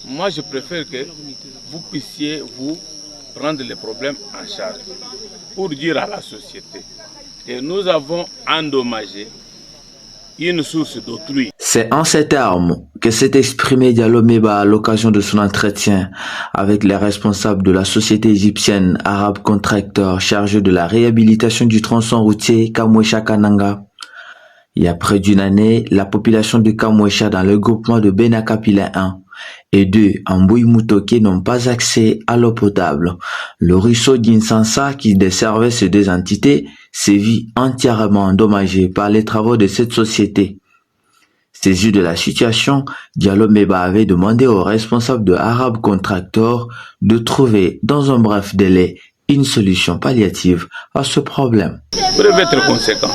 Moi, je préfère que vous puissiez vous prendre les problèmes en charge pour dire à la société que nous avons endommagé une source d'autrui. C'est en ces termes que s'est exprimé Diallo Meba à l'occasion de son entretien avec les responsables de la société égyptienne Arab Contractor chargée de la réhabilitation du tronçon routier Kamwesha-Kananga. Il y a près d'une année, la population de Kamwesha dans le groupement de Benakapila 1 et 2 en Bouy-Moutoké n'ont pas accès à l'eau potable. Le ruisseau d'Insansa qui desservait ces deux entités s'est vu entièrement endommagé par les travaux de cette société. Saisi de la situation, Diallo Meba avait demandé aux responsables de Arab Contractor de trouver dans un bref délai une solution palliative à ce problème. Vous devez être conséquent.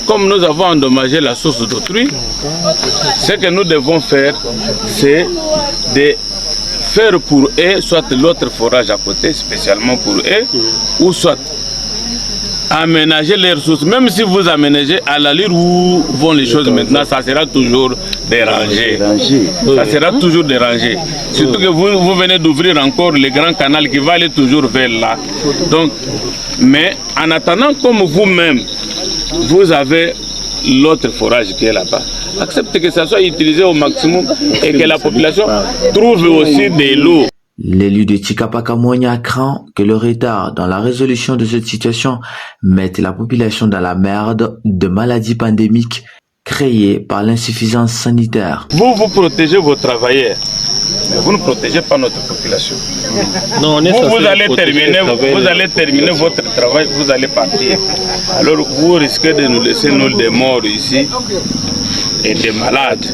Comme nous avons endommagé la source d'autrui, ce que nous devons faire, c'est de faire pour eux, soit l'autre forage à côté, spécialement pour eux, ou soit aménager les ressources. Même si vous aménagez à l'allure où vont les choses maintenant, ça sera toujours dérangé. Ça sera toujours dérangé. Surtout que vous venez d'ouvrir encore le grand canal qui va aller toujours vers là. Donc, mais en attendant, comme vous-même, vous avez l'autre forage qui est là-bas. Acceptez que ça soit utilisé au maximum et que la population trouve aussi de l'eau. L'élu de Tshikapa-Kamouania craint que le retard dans la résolution de cette situation mette la population dans la merde de maladies pandémiques créées par l'insuffisance sanitaire. Vous protégez vos travailleurs, mais vous ne protégez pas notre population. Non, vous allez terminer votre travail, vous allez partir. Alors vous risquez de nous laisser nous des morts ici et des malades.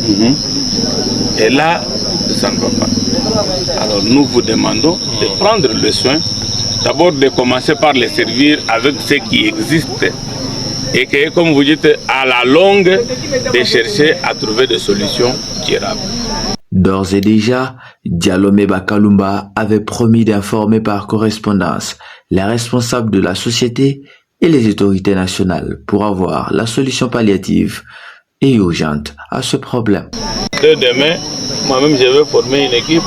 Et là, ça ne va pas. Alors nous vous demandons de prendre le soin, d'abord de commencer par les servir avec ce qui existe et que, comme vous dites, à la longue, de chercher à trouver des solutions durables. D'ores et déjà, Diallo Meba Kalumba avait promis d'informer par correspondance les responsables de la société et les autorités nationales pour avoir la solution palliative et urgente à ce problème. Dès demain, moi-même, je vais former une équipe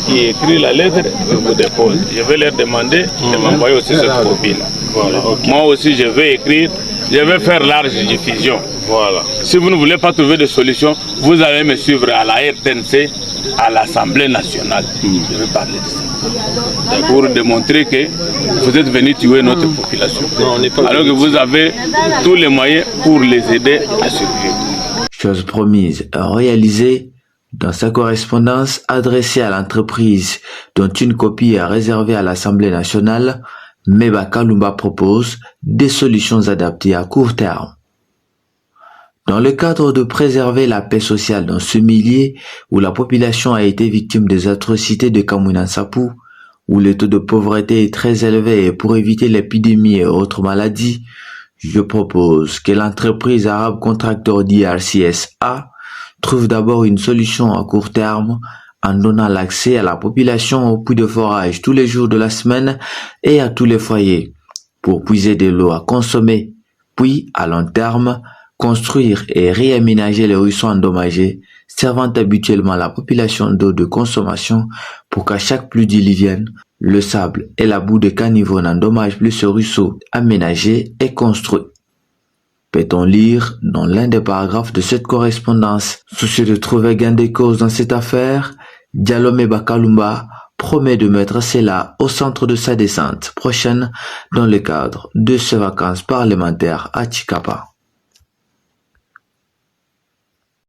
qui écrit la lettre et vous dépose. Je vais leur demander de m'envoyer aussi cette copie-là. Voilà, okay. Moi aussi, je vais écrire, je vais faire large diffusion. Voilà. Si vous ne voulez pas trouver de solution, vous allez me suivre à la RTNC, à l'Assemblée nationale. Je vais parler de ça. Pour démontrer que vous êtes venus tuer notre population. Non, alors que vous avez tous les moyens pour les aider à survivre. Chose promise, réalisée dans sa correspondance adressée à l'entreprise dont une copie est réservée à l'Assemblée nationale, Meba Kalumba propose des solutions adaptées à court terme. Dans le cadre de préserver la paix sociale dans ce milieu où la population a été victime des atrocités de Kamwina-Nsapu, où le taux de pauvreté est très élevé et pour éviter l'épidémie et autres maladies, je propose que l'entreprise Arab Contractor DRCSA trouve d'abord une solution à court terme en donnant l'accès à la population aux puits de forage tous les jours de la semaine et à tous les foyers pour puiser de l'eau à consommer, puis à long terme, construire et réaménager les ruisseaux endommagés servant habituellement la population d'eau de consommation pour qu'à chaque pluie diluvienne, le sable et la boue de caniveau n'endommagent plus ce ruisseau aménagé et construit. Peut-on lire dans l'un des paragraphes de cette correspondance. Soucieux de trouver gain de cause dans cette affaire, Diallo Meba Kalumba promet de mettre cela au centre de sa descente prochaine dans le cadre de ses vacances parlementaires à Tshikapa.